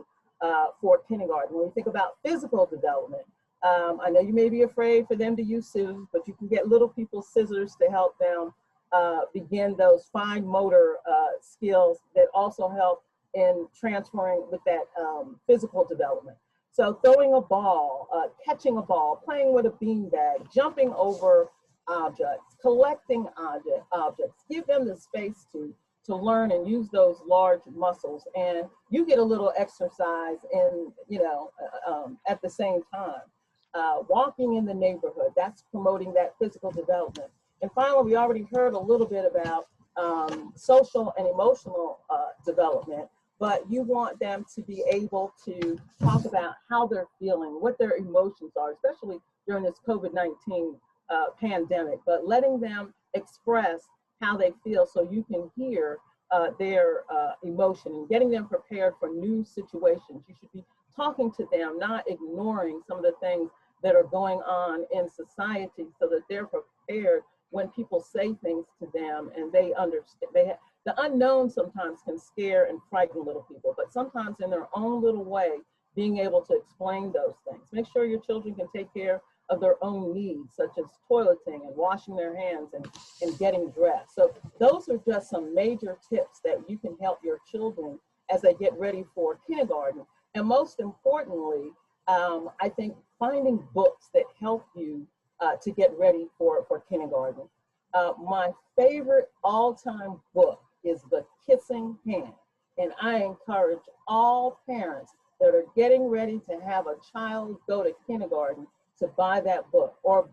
for kindergarten. When we think about physical development, I know you may be afraid for them to use scissors, but you can get little people's scissors to help them begin those fine motor skills that also help in transferring with that physical development. So throwing a ball, catching a ball, playing with a beanbag, jumping over objects, collecting objects, give them the space to learn and use those large muscles, and you get a little exercise in, at the same time. Walking in the neighborhood, that's promoting that physical development. And finally, we already heard a little bit about social and emotional development, but you want them to be able to talk about how they're feeling, what their emotions are, especially during this COVID-19 pandemic, but letting them express how they feel so you can hear their emotion and getting them prepared for new situations. You should be talking to them, not ignoring some of the things that are going on in society, so that they're prepared when people say things to them and they understand. The unknown sometimes can scare and frighten little people, but sometimes in their own little way, being able to explain those things. Make sure your children can take care of their own needs, such as toileting and washing their hands and getting dressed. So those are just some major tips that you can help your children as they get ready for kindergarten. And most importantly, I think finding books that help you to get ready for kindergarten. My favorite all-time book is The Kissing Hand. And I encourage all parents that are getting ready to have a child go to kindergarten to buy that book, or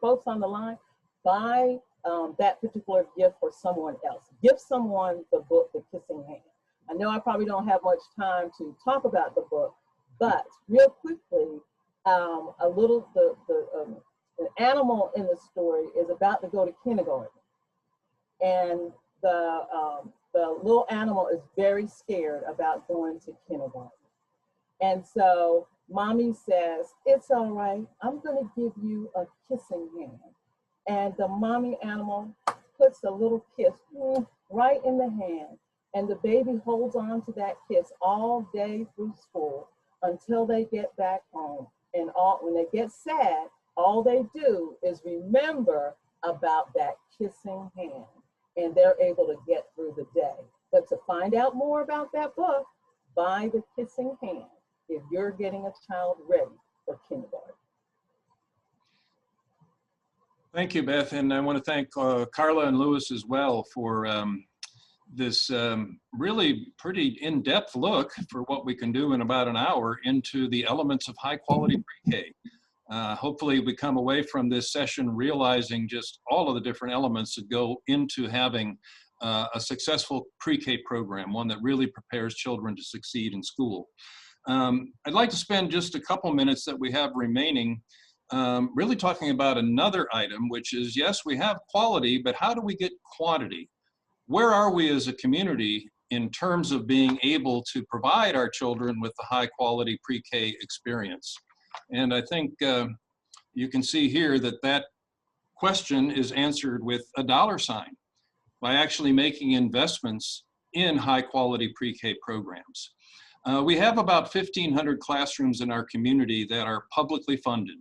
folks on the line, buy that particular gift for someone else. Give someone the book, The Kissing Hand. I know I probably don't have much time to talk about the book, but real quickly, the animal in the story is about to go to kindergarten, and the little animal is very scared about going to kindergarten. And so mommy says, "It's all right, I'm gonna give you a kissing hand." And the mommy animal puts a little kiss right in the hand, and the baby holds on to that kiss all day through school until they get back home. And when they get sad, all they do is remember about that kissing hand, and they're able to get through the day. But to find out more about that book, buy The Kissing Hand if you're getting a child ready for kindergarten. Thank you, Beth. And I want to thank Carla and Louis as well for this really pretty in-depth look for what we can do in about an hour into the elements of high-quality pre-K. Hopefully we come away from this session realizing just all of the different elements that go into having a successful pre-K program, one that really prepares children to succeed in school. I'd like to spend just a couple minutes that we have remaining really talking about another item, which is, yes, we have quality, but how do we get quantity? Where are we as a community in terms of being able to provide our children with the high quality pre-K experience? And I think you can see here that that question is answered with a dollar sign by actually making investments in high quality pre-K programs. We have about 1,500 classrooms in our community that are publicly funded.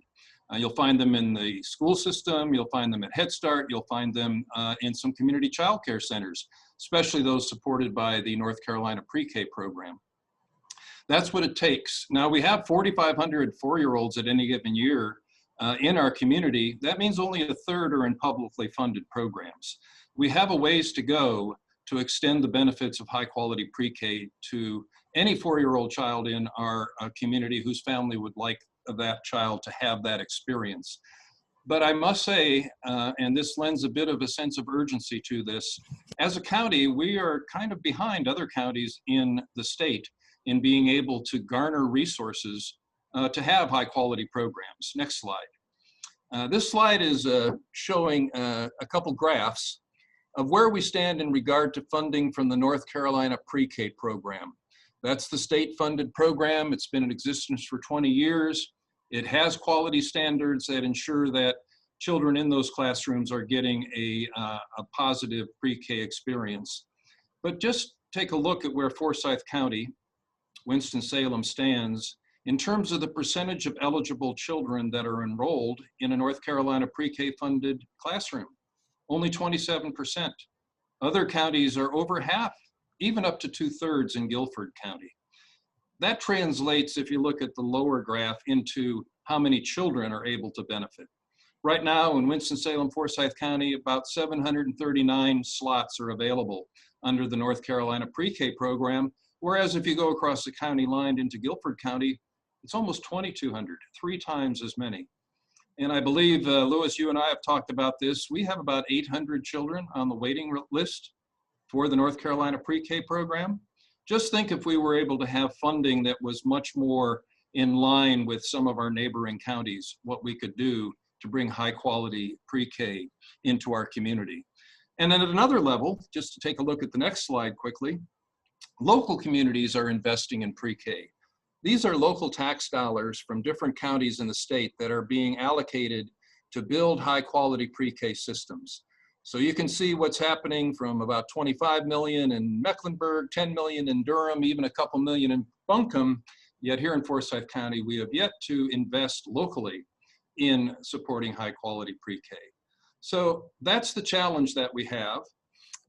You'll find them in the school system, you'll find them at Head Start, you'll find them in some community child care centers, especially those supported by the North Carolina Pre-K program. That's what it takes. Now we have 4,500 four-year-olds at any given year in our community. That means only a third are in publicly funded programs. We have a ways to go to extend the benefits of high quality pre-K to any four-year-old child in our community whose family would like that child to have that experience. But I must say, and this lends a bit of a sense of urgency to this, as a county, we are kind of behind other counties in the state in being able to garner resources to have high quality programs. Next slide. This slide is showing a couple graphs of where we stand in regard to funding from the North Carolina Pre-K program. That's the state-funded program. It's been in existence for 20 years. It has quality standards that ensure that children in those classrooms are getting a positive pre-K experience. But just take a look at where Forsyth County, Winston-Salem stands in terms of the percentage of eligible children that are enrolled in a North Carolina pre-K funded classroom. Only 27%. Other counties are over half, even up to 2/3 in Guilford County. That translates, if you look at the lower graph, into how many children are able to benefit. Right now in Winston-Salem, Forsyth County, about 739 slots are available under the North Carolina pre-K program, whereas if you go across the county line into Guilford County, it's almost 2,200, 3 times as many. And I believe, Louis, you and I have talked about this. We have about 800 children on the waiting list for the North Carolina pre-K program. Just think if we were able to have funding that was much more in line with some of our neighboring counties, what we could do to bring high quality pre-K into our community. And then at another level, just to take a look at the next slide quickly, local communities are investing in pre-K. These are local tax dollars from different counties in the state that are being allocated to build high quality pre-K systems. So you can see what's happening from about 25 million in Mecklenburg, 10 million in Durham, even a couple million in Buncombe. Yet here in Forsyth County, we have yet to invest locally in supporting high quality pre-K. So that's the challenge that we have.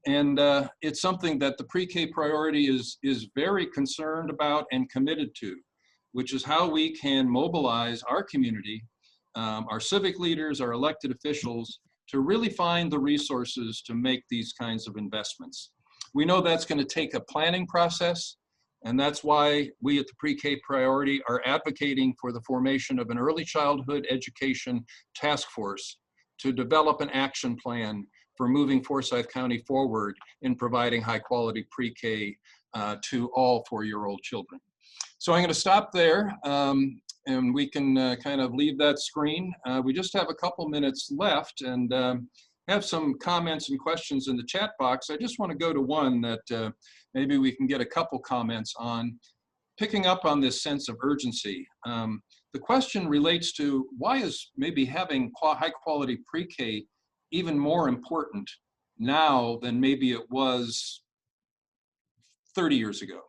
And it's something that the pre-K priority is very concerned about and committed to, which is how we can mobilize our community, our civic leaders, our elected officials, to really find the resources to make these kinds of investments. We know that's going to take a planning process, and that's why we at the Pre-K Priority are advocating for the formation of an early childhood education task force to develop an action plan for moving Forsyth County forward in providing high quality pre-K to all 4-year-old children. So I'm going to stop there and we can kind of leave that screen. We just have a couple minutes left and have some comments and questions in the chat box. I just want to go to one that maybe we can get a couple comments on, picking up on this sense of urgency. The question relates to why is maybe having high quality pre-K even more important now than maybe it was 30 years ago?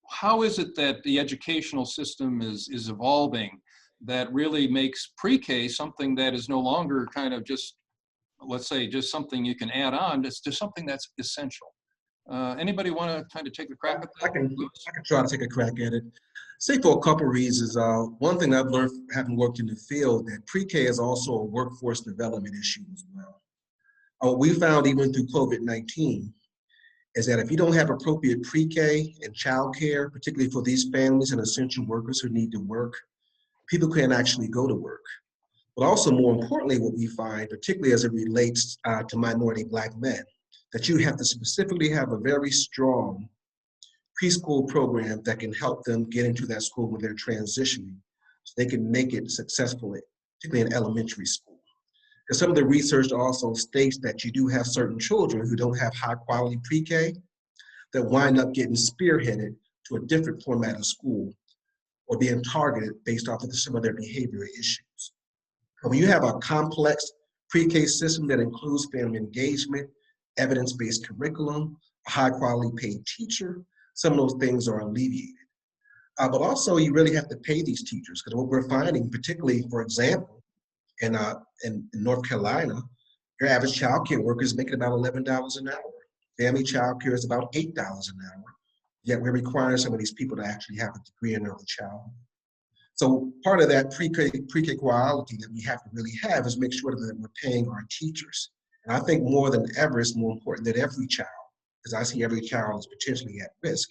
How is it that the educational system is evolving that really makes pre-K something that is no longer kind of just, let's say, just something you can add on? It's just something that's essential. Anybody want to kind of take a crack at that? I can try to take a crack at it. Say for a couple reasons. One thing I've learned having worked in the field, that pre-K is also a workforce development issue as well. What we found even through COVID-19 is that if you don't have appropriate pre-K and childcare, particularly for these families and essential workers who need to work, people can't actually go to work. But also more importantly, what we find, particularly as it relates to minority Black men, that you have to specifically have a very strong preschool program that can help them get into that school when they're transitioning, so they can make it successfully, particularly in elementary school. Because some of the research also states that you do have certain children who don't have high quality pre-K that wind up getting spearheaded to a different format of school or being targeted based off of some of their behavioral issues. But when you have a complex pre-K system that includes family engagement, evidence-based curriculum, a high quality paid teacher, some of those things are alleviated. But also you really have to pay these teachers, because what we're finding, particularly, for example, in North Carolina, your average child care worker is making about $11 an hour. Family child care is about $8 an hour. Yet we're requiring some of these people to actually have a degree in early childhood. So part of that pre-K quality that we have to really have is make sure that we're paying our teachers. And I think more than ever, it's more important that every child, because I see every child is potentially at risk,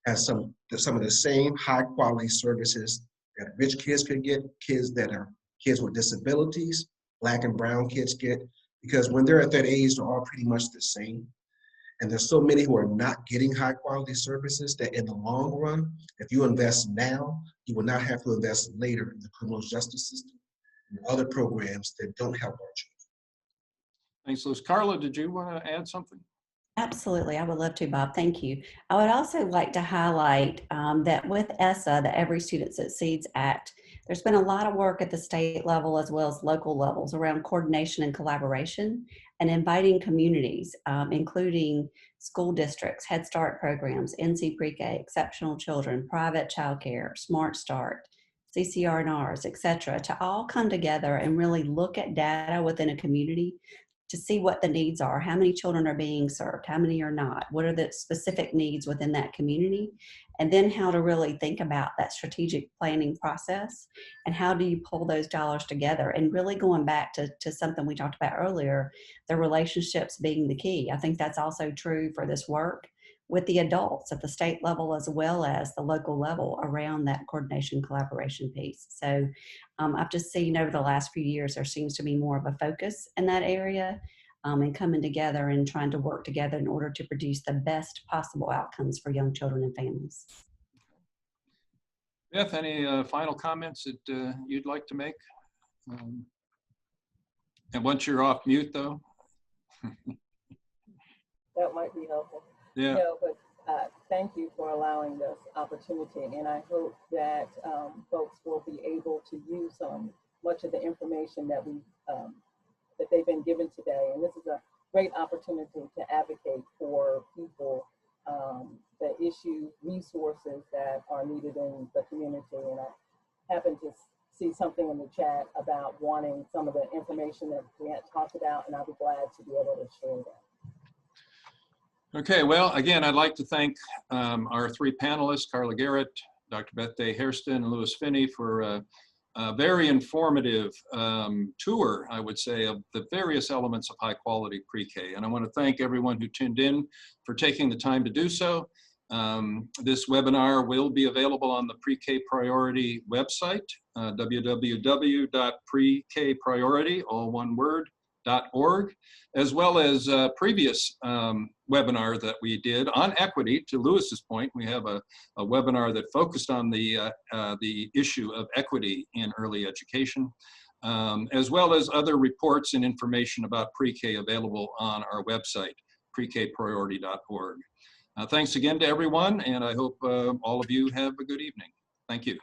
has some of the same high quality services that rich kids can get, kids that are kids with disabilities, Black and brown kids get, because when they're at that age, they're all pretty much the same. And there's so many who are not getting high quality services that in the long run, if you invest now, you will not have to invest later in the criminal justice system and other programs that don't help our children. Thanks, Louis. Carla, did you want to add something? Absolutely, I would love to, Bob. Thank you. I would also like to highlight that with ESSA, the Every Student Succeeds Act, there's been a lot of work at the state level as well as local levels around coordination and collaboration and inviting communities, including school districts, Head Start programs, NC Pre-K, exceptional children, private childcare, Smart Start, CCR&Rs, et cetera, to all come together and really look at data within a community to see what the needs are, how many children are being served, how many are not, what are the specific needs within that community, and then how to really think about that strategic planning process and how do you pull those dollars together. And really going back to something we talked about earlier, the relationships being the key. I think that's also true for this work with the adults at the state level as well as the local level around that coordination collaboration piece. So I've just seen over the last few years, there seems to be more of a focus in that area and coming together and trying to work together in order to produce the best possible outcomes for young children and families. Beth, any final comments that you'd like to make? And once you're off mute, though. That might be helpful. Yeah. No, but thank you for allowing this opportunity, and I hope that folks will be able to use much of the information that that they've been given today. And this is a great opportunity to advocate for people, the issues, resources that are needed in the community. And I happen to see something in the chat about wanting some of the information that we had talked about, and I'll be glad to be able to share that. Okay, well, again, I'd like to thank our three panelists, Carla Garrett, Dr. Beth Day-Hairston, and Louis Finney for a very informative tour, I would say, of the various elements of high quality pre-K. And I want to thank everyone who tuned in for taking the time to do so. This webinar will be available on the Pre-K Priority website, www.prekpriority, all one word, .org, as well as a previous webinar that we did on equity. To Louis's point, we have a webinar that focused on the issue of equity in early education, as well as other reports and information about pre-K available on our website, prekpriority.org. Thanks again to everyone, and I hope all of you have a good evening. Thank you.